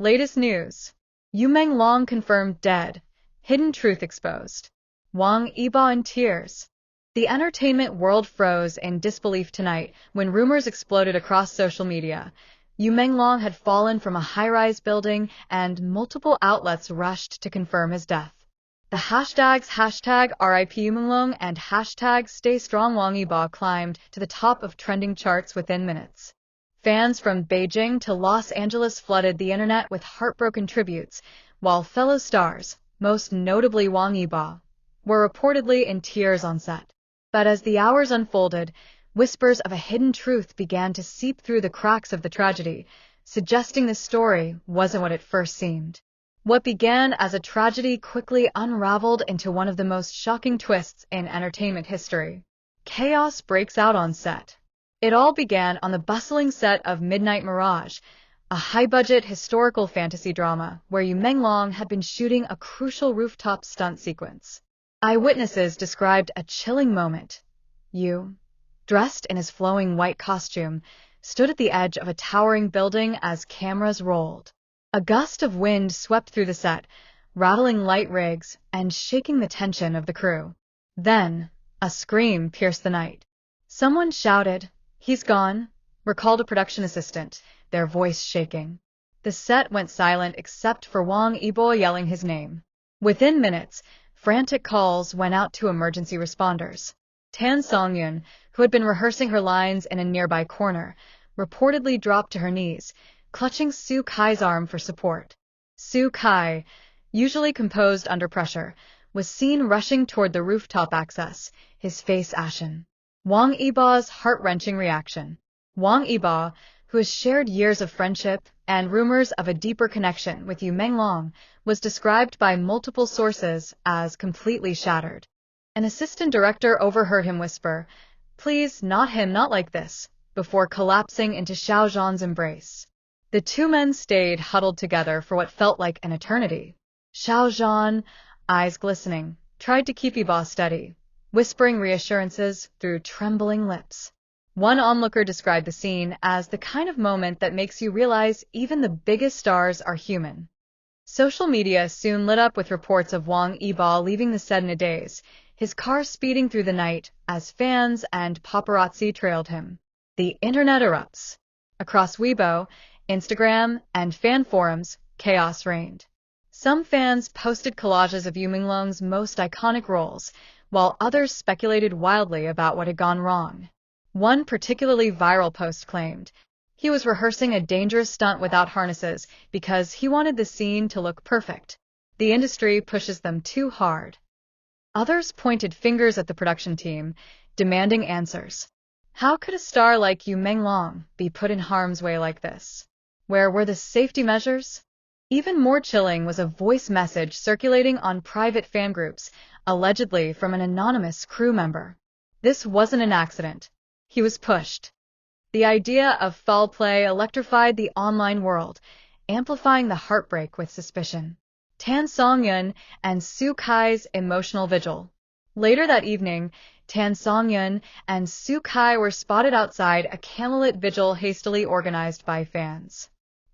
Latest news. Menglong confirmed dead. Hidden Truth Exposed. Wang Yibo in tears. The entertainment world froze in disbelief tonight when rumors exploded across social media. Menglong had fallen from a high-rise building and multiple outlets rushed to confirm his death. The hashtags #RIP Menglong and #StayStrongWang Yibo climbed to the top of trending charts within minutes. Fans from Beijing to Los Angeles flooded the internet with heartbroken tributes, while fellow stars, most notably Wang Yibo, were reportedly in tears on set. But as the hours unfolded, whispers of a hidden truth began to seep through the cracks of the tragedy, suggesting the story wasn't what it first seemed. What began as a tragedy quickly unraveled into one of the most shocking twists in entertainment history. Chaos breaks out on set. It all began on the bustling set of Midnight Mirage, a high-budget historical fantasy drama where Menglong had been shooting a crucial rooftop stunt sequence. Eyewitnesses described a chilling moment. Yu, dressed in his flowing white costume, stood at the edge of a towering building as cameras rolled. A gust of wind swept through the set, rattling light rigs and shaking the tension of the crew. Then, a scream pierced the night. Someone shouted, "He's gone," recalled a production assistant, their voice shaking. The set went silent except for Wang Yibo yelling his name. Within minutes, frantic calls went out to emergency responders. Tan Songyun, who had been rehearsing her lines in a nearby corner, reportedly dropped to her knees, clutching Su Kai's arm for support. Su Kai, usually composed under pressure, was seen rushing toward the rooftop access, his face ashen. Wang Yibo's heart-wrenching reaction. Wang Yibo, who has shared years of friendship and rumors of a deeper connection with Menglong, was described by multiple sources as completely shattered. An assistant director overheard him whisper, "Please, not him, not like this," before collapsing into Xiao Zhan's embrace. The two men stayed huddled together for what felt like an eternity. Xiao Zhan, eyes glistening, tried to keep Yibo steady, whispering reassurances through trembling lips. One onlooker described the scene as the kind of moment that makes you realize even the biggest stars are human. Social media soon lit up with reports of Wang Yibo leaving the set in a daze, his car speeding through the night as fans and paparazzi trailed him. The internet erupts. Across Weibo, Instagram, and fan forums, chaos reigned. Some fans posted collages of Menglong's most iconic roles, while others speculated wildly about what had gone wrong. One particularly viral post claimed he was rehearsing a dangerous stunt without harnesses because he wanted the scene to look perfect. The industry pushes them too hard. Others pointed fingers at the production team, demanding answers. How could a star like Menglong be put in harm's way like this? Where were the safety measures? Even more chilling was a voice message circulating on private fan groups, allegedly from an anonymous crew member. This wasn't an accident. He was pushed. The idea of foul play electrified the online world, amplifying the heartbreak with suspicion. Tan Songyun and Su Kai's emotional vigil. Later that evening, Tan Songyun and Su Kai were spotted outside a candlelit vigil hastily organized by fans.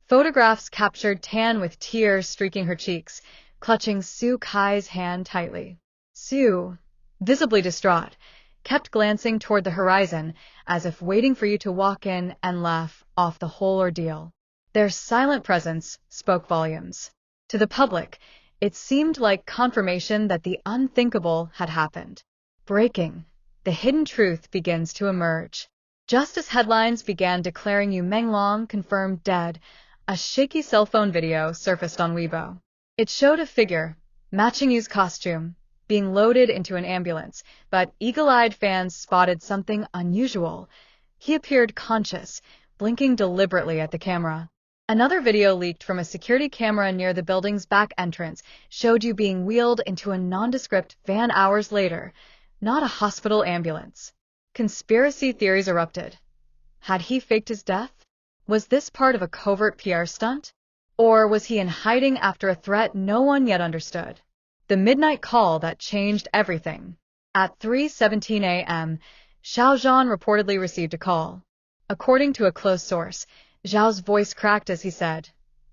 Photographs captured Tan with tears streaking her cheeks, clutching Su Kai's hand tightly. Su, visibly distraught, kept glancing toward the horizon as if waiting for you to walk in and laugh off the whole ordeal. Their silent presence spoke volumes. To the public, it seemed like confirmation that the unthinkable had happened. Breaking. The hidden truth begins to emerge. Just as headlines began declaring Menglong confirmed dead, a shaky cell phone video surfaced on Weibo. It showed a figure, matching Yu's costume, being loaded into an ambulance, but eagle-eyed fans spotted something unusual. He appeared conscious, blinking deliberately at the camera. Another video leaked from a security camera near the building's back entrance showed Yu being wheeled into a nondescript van hours later, not a hospital ambulance. Conspiracy theories erupted. Had he faked his death? Was this part of a covert PR stunt? Or was he in hiding after a threat no one yet understood? The midnight call that changed everything. At 3:17 a.m., Xiao Zhan reportedly received a call. According to a close source, Zhao's voice cracked as he said,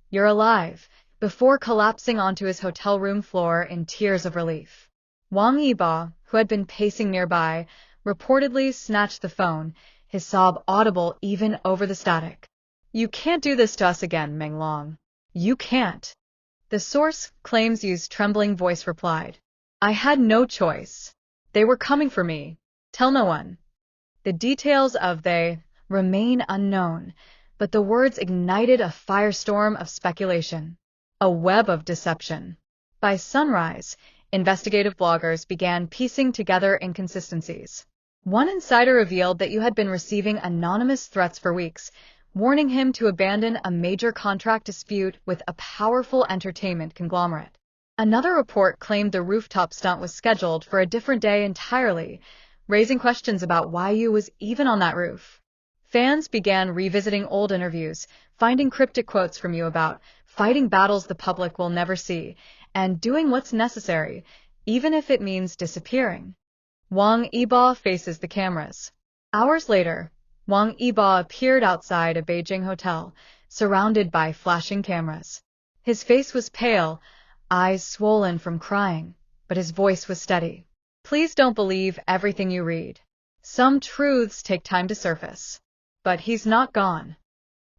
you're alive, before collapsing onto his hotel room floor in tears of relief. Wang Yibo, who had been pacing nearby, reportedly snatched the phone, his sob audible even over the static. You can't do this to us again, Menglong. You can't. The source, claims Yu's trembling voice replied. I had no choice. They were coming for me. Tell no one. The details of they remain unknown, but the words ignited a firestorm of speculation. A web of deception. By sunrise, investigative bloggers began piecing together inconsistencies. One insider revealed that you had been receiving anonymous threats for weeks, warning him to abandon a major contract dispute with a powerful entertainment conglomerate. Another report claimed the rooftop stunt was scheduled for a different day entirely, raising questions about why you was even on that roof. Fans began revisiting old interviews, finding cryptic quotes from you about fighting battles the public will never see, and doing what's necessary, even if it means disappearing. Wang Yibo faces the cameras. Hours later, Wang Yibo appeared outside a Beijing hotel, surrounded by flashing cameras. His face was pale, eyes swollen from crying, but his voice was steady. Please don't believe everything you read. Some truths take time to surface. But he's not gone.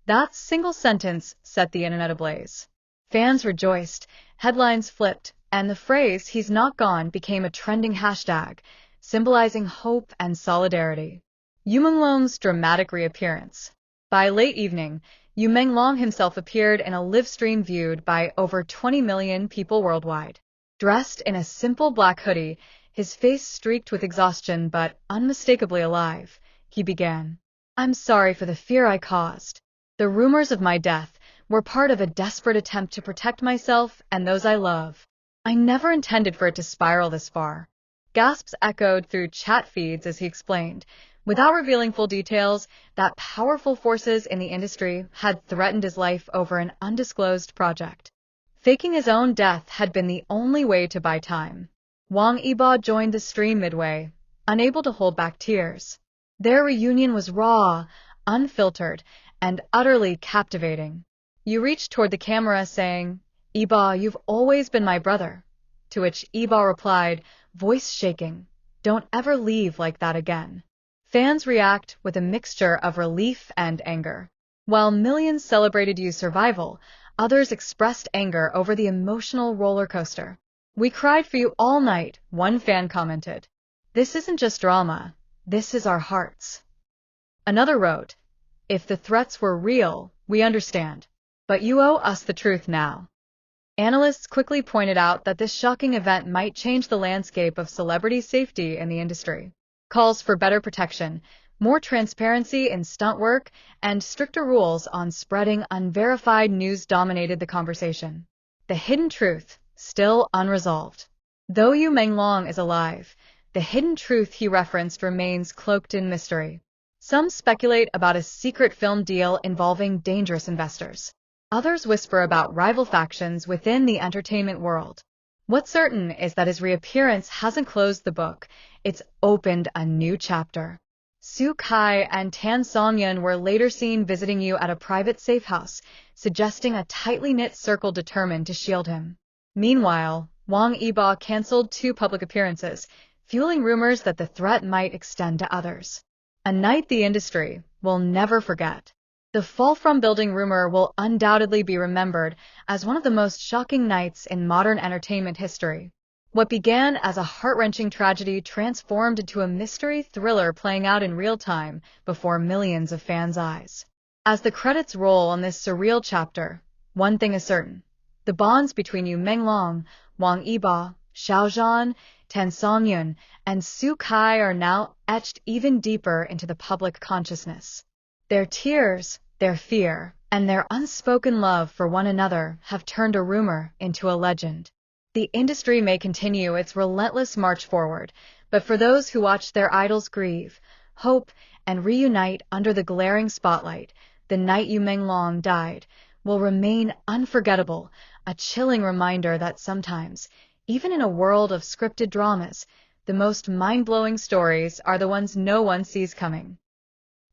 That single sentence set the internet ablaze. Fans rejoiced, headlines flipped, and the phrase "he's not gone" became a trending hashtag, symbolizing hope and solidarity. Menglong's dramatic reappearance. By late evening, Menglong himself appeared in a live stream viewed by over 20 million people worldwide. Dressed in a simple black hoodie, his face streaked with exhaustion but unmistakably alive, he began. I'm sorry for the fear I caused. The rumors of my death were part of a desperate attempt to protect myself and those I love. I never intended for it to spiral this far. Gasps echoed through chat feeds as he explained. Without revealing full details, that powerful forces in the industry had threatened his life over an undisclosed project. Faking his own death had been the only way to buy time. Wang Yibo joined the stream midway, unable to hold back tears. Their reunion was raw, unfiltered, and utterly captivating. You reached toward the camera saying, Yibo, you've always been my brother. To which Yibo replied, voice shaking, don't ever leave like that again. Fans react with a mixture of relief and anger. While millions celebrated Yu's survival, others expressed anger over the emotional roller coaster. We cried for you all night, one fan commented. This isn't just drama, this is our hearts. Another wrote, if the threats were real, we understand. But you owe us the truth now. Analysts quickly pointed out that this shocking event might change the landscape of celebrity safety in the industry. Calls for better protection, more transparency in stunt work, and stricter rules on spreading unverified news dominated the conversation. The hidden truth, still unresolved. Though Menglong is alive, the hidden truth he referenced remains cloaked in mystery. Some speculate about a secret film deal involving dangerous investors. Others whisper about rival factions within the entertainment world. What's certain is that his reappearance hasn't closed the book, it's opened a new chapter. Su Kai and Tan Songyun were later seen visiting you at a private safe house, suggesting a tightly knit circle determined to shield him. Meanwhile, Wang Yibo canceled 2 public appearances, fueling rumors that the threat might extend to others. A night the industry will never forget. The fall from building rumor will undoubtedly be remembered as one of the most shocking nights in modern entertainment history. What began as a heart-wrenching tragedy transformed into a mystery thriller playing out in real time before millions of fans' eyes. As the credits roll on this surreal chapter, one thing is certain. The bonds between Menglong, Wang Yibo, Xiaozhan, Tan Songyun, and Su Kai are now etched even deeper into the public consciousness. Their tears, their fear, and their unspoken love for one another have turned a rumor into a legend. The industry may continue its relentless march forward, but for those who watch their idols grieve, hope, and reunite under the glaring spotlight, the night Menglong died will remain unforgettable, a chilling reminder that sometimes, even in a world of scripted dramas, the most mind-blowing stories are the ones no one sees coming.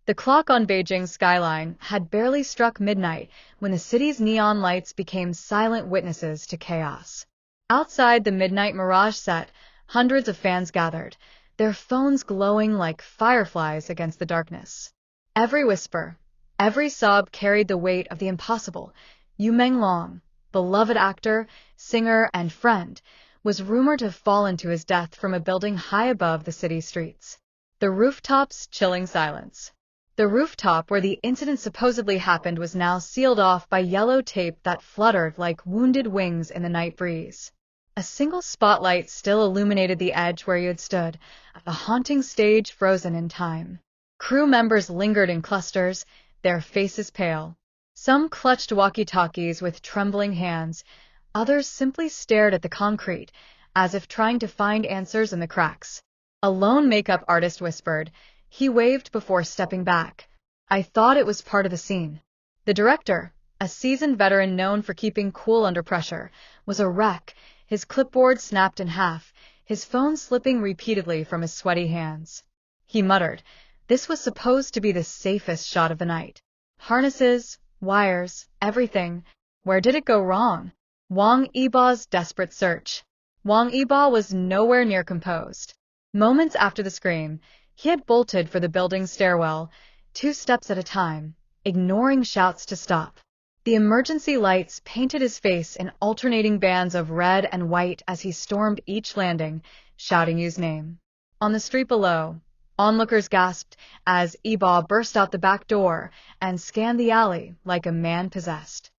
The clock on Beijing's skyline had barely struck midnight when the city's neon lights became silent witnesses to chaos. Outside the midnight mirage set, hundreds of fans gathered, their phones glowing like fireflies against the darkness. Every whisper, every sob carried the weight of the impossible. Menglong, beloved actor, singer, and friend, was rumored to have fallen to his death from a building high above the city streets. The rooftop's chilling silence. The rooftop where the incident supposedly happened was now sealed off by yellow tape that fluttered like wounded wings in the night breeze. A single spotlight still illuminated the edge where he had stood, a haunting stage frozen in time. Crew members lingered in clusters, their faces pale. Some clutched walkie-talkies with trembling hands, others simply stared at the concrete, as if trying to find answers in the cracks. A lone makeup artist whispered. He waved before stepping back. I thought it was part of the scene. The director, a seasoned veteran known for keeping cool under pressure, was a wreck, his clipboard snapped in half, his phone slipping repeatedly from his sweaty hands. He muttered, this was supposed to be the safest shot of the night. Harnesses, wires, everything. Where did it go wrong? Wang Yibo's desperate search. Wang Yibo was nowhere near composed. Moments after the scream, he had bolted for the building's stairwell, 2 steps at a time, ignoring shouts to stop. The emergency lights painted his face in alternating bands of red and white as he stormed each landing, shouting his name. On the street below, onlookers gasped as Yibo burst out the back door and scanned the alley like a man possessed.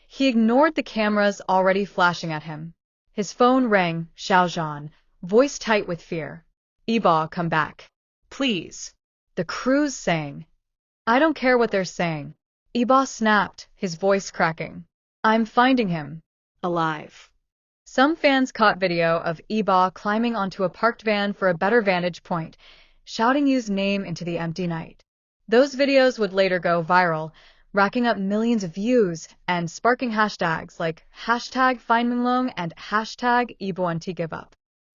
He ignored the cameras already flashing at him. His phone rang, Xiaozhan, voice tight with fear. Yibo, come back. Please. The crew's saying. I don't care what they're saying. Yibo snapped, his voice cracking. I'm finding him. Alive. Some fans caught video of Yibo climbing onto a parked van for a better vantage point, shouting his name into the empty night. Those videos would later go viral, racking up millions of views and sparking hashtags like #FindMenglong and #YiboAntiGiveUp.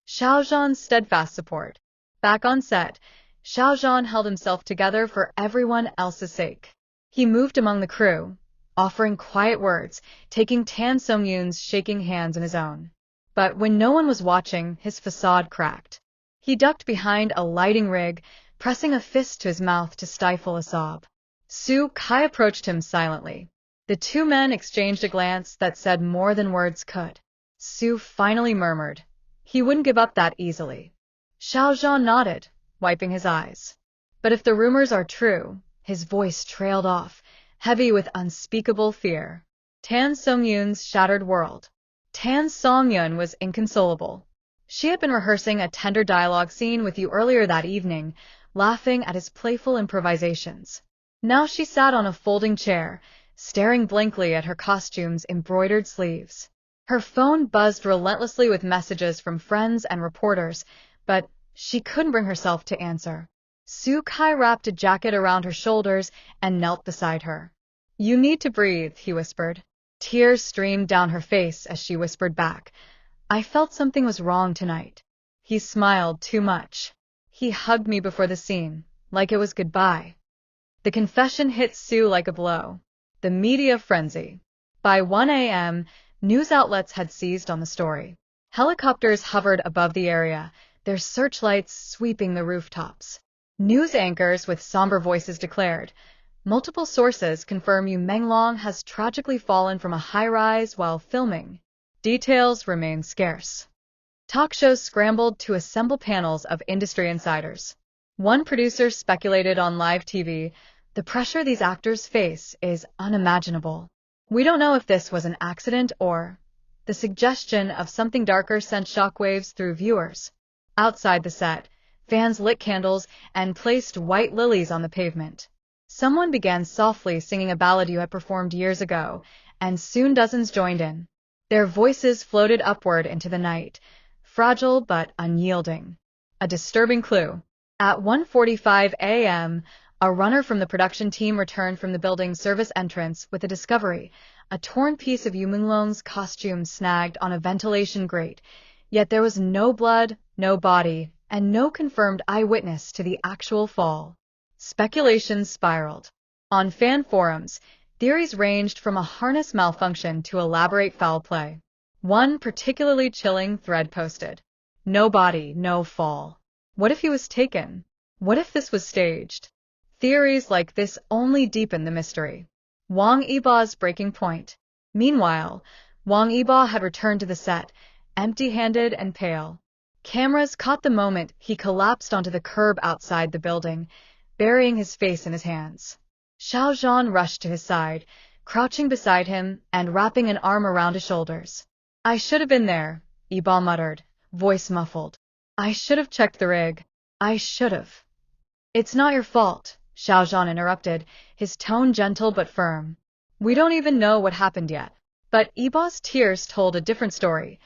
Xiaozhan's steadfast support. Back on set, Xiaozhan held himself together for everyone else's sake. He moved among the crew, offering quiet words, taking Tan Songyun's shaking hands in his own. But when no one was watching, his facade cracked. He ducked behind a lighting rig, pressing a fist to his mouth to stifle a sob. Su Kai approached him silently. The 2 men exchanged a glance that said more than words could. Su finally murmured, he wouldn't give up that easily. Xiaozhan nodded, wiping his eyes. But if the rumors are true, his voice trailed off, heavy with unspeakable fear. Tan Songyun's shattered world. Tan Songyun was inconsolable. She had been rehearsing a tender dialogue scene with you earlier that evening, laughing at his playful improvisations. Now she sat on a folding chair, staring blankly at her costume's embroidered sleeves. Her phone buzzed relentlessly with messages from friends and reporters, but she couldn't bring herself to answer. Su Kai wrapped a jacket around her shoulders and knelt beside her. You need to breathe, he whispered. Tears streamed down her face as she whispered back. I felt something was wrong tonight. He smiled too much. He hugged me before the scene, like it was goodbye. The confession hit Su like a blow. The media frenzy. By 1 a.m., news outlets had seized on the story. Helicopters hovered above the area, their searchlights sweeping the rooftops. News anchors with somber voices declared, multiple sources confirm Menglong has tragically fallen from a high-rise while filming. Details remain scarce. Talk shows scrambled to assemble panels of industry insiders. One producer speculated on live TV, the pressure these actors face is unimaginable. We don't know if this was an accident or the suggestion of something darker sent shockwaves through viewers. Outside the set, fans lit candles and placed white lilies on the pavement. Someone began softly singing a ballad you had performed years ago, and soon dozens joined in. Their voices floated upward into the night, fragile but unyielding. A disturbing clue. At 1:45 a.m., a runner from the production team returned from the building's service entrance with a discovery, a torn piece of Menglong's costume snagged on a ventilation grate, yet there was no blood, no body, and no confirmed eyewitness to the actual fall. Speculation spiraled. On fan forums, theories ranged from a harness malfunction to elaborate foul play. One particularly chilling thread posted, "No body, no fall. What if he was taken? What if this was staged?" Theories like this only deepen the mystery. Wang Yibo's breaking point. Meanwhile, Wang Yibo had returned to the set, empty-handed and pale. Cameras caught the moment he collapsed onto the curb outside the building, burying his face in his hands. Xiao Zhan rushed to his side, crouching beside him and wrapping an arm around his shoulders. "I should have been there," Yibo muttered, voice muffled. "I should have checked the rig. I should have." "It's not your fault," Xiao Zhan interrupted, his tone gentle but firm. "We don't even know what happened yet." But Yibo's tears told a different story.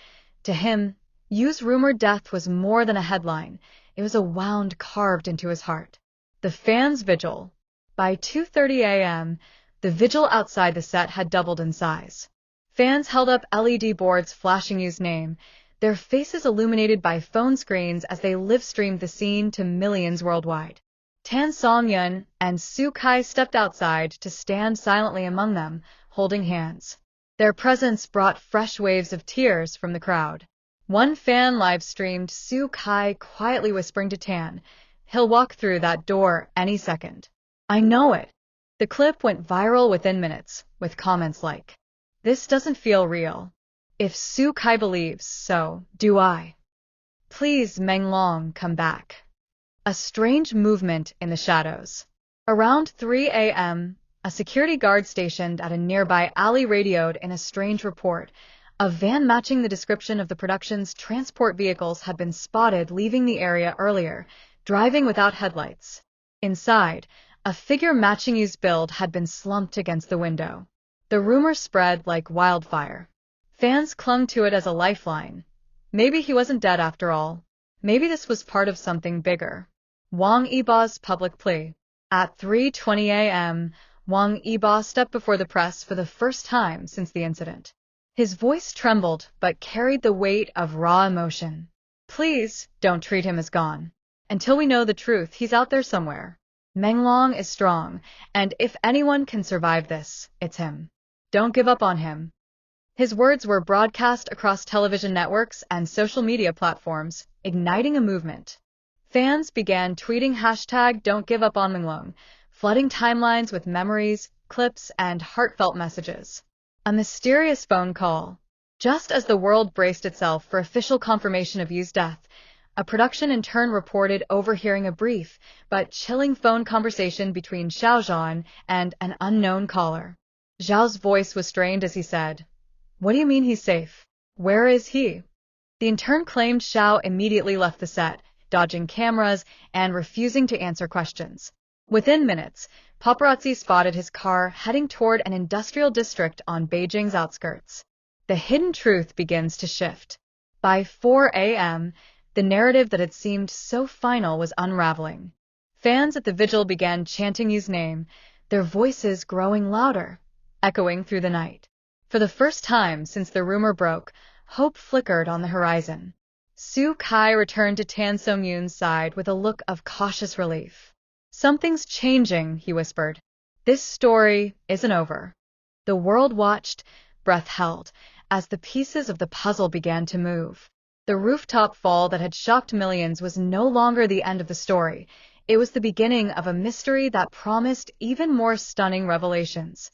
To him, Yu's rumored death was more than a headline. It was a wound carved into his heart. The fans' vigil. By 2:30 a.m., the vigil outside the set had doubled in size. Fans held up LED boards flashing Yu's name, their faces illuminated by phone screens as they live-streamed the scene to millions worldwide. Tan Songyun and Su Kai stepped outside to stand silently among them, holding hands. Their presence brought fresh waves of tears from the crowd. One fan live-streamed Su Kai quietly whispering to Tan, "He'll walk through that door any second. I know it." The clip went viral within minutes, with comments like, "This doesn't feel real. If Su Kai believes, so do I. Please, Menglong, come back." A strange movement in the shadows. Around 3 a.m., a security guard stationed at a nearby alley radioed in a strange report. A van matching the description of the production's transport vehicles had been spotted leaving the area earlier, driving without headlights. Inside, a figure matching Yu's build had been slumped against the window. The rumor spread like wildfire. Fans clung to it as a lifeline. Maybe he wasn't dead after all. Maybe this was part of something bigger. Wang Yibo's public plea. At 3:20 a.m., Wang Yibo stepped before the press for the first time since the incident. His voice trembled but carried the weight of raw emotion. "Please, don't treat him as gone. Until we know the truth, he's out there somewhere. Menglong is strong, and if anyone can survive this, it's him. Don't give up on him." His words were broadcast across television networks and social media platforms, igniting a movement. Fans began tweeting #Don'tGiveUpOnMenglong, flooding timelines with memories, clips, and heartfelt messages. A mysterious phone call. Just as the world braced itself for official confirmation of Yu's death, a production intern reported overhearing a brief but chilling phone conversation between Xiao Zhan and an unknown caller. Zhao's voice was strained as he said, "What do you mean he's safe? Where is he?" The intern claimed Xiao immediately left the set, dodging cameras and refusing to answer questions. Within minutes, paparazzi spotted his car heading toward an industrial district on Beijing's outskirts. The hidden truth begins to shift. By 4 a.m., the narrative that had seemed so final was unraveling. Fans at the vigil began chanting Yu's name, their voices growing louder, echoing through the night. For the first time since the rumor broke, hope flickered on the horizon. Su Kai returned to Tan Songyun's side with a look of cautious relief. "Something's changing," he whispered. "This story isn't over." The world watched, breath held, as the pieces of the puzzle began to move. The rooftop fall that had shocked millions was no longer the end of the story. It was the beginning of a mystery that promised even more stunning revelations.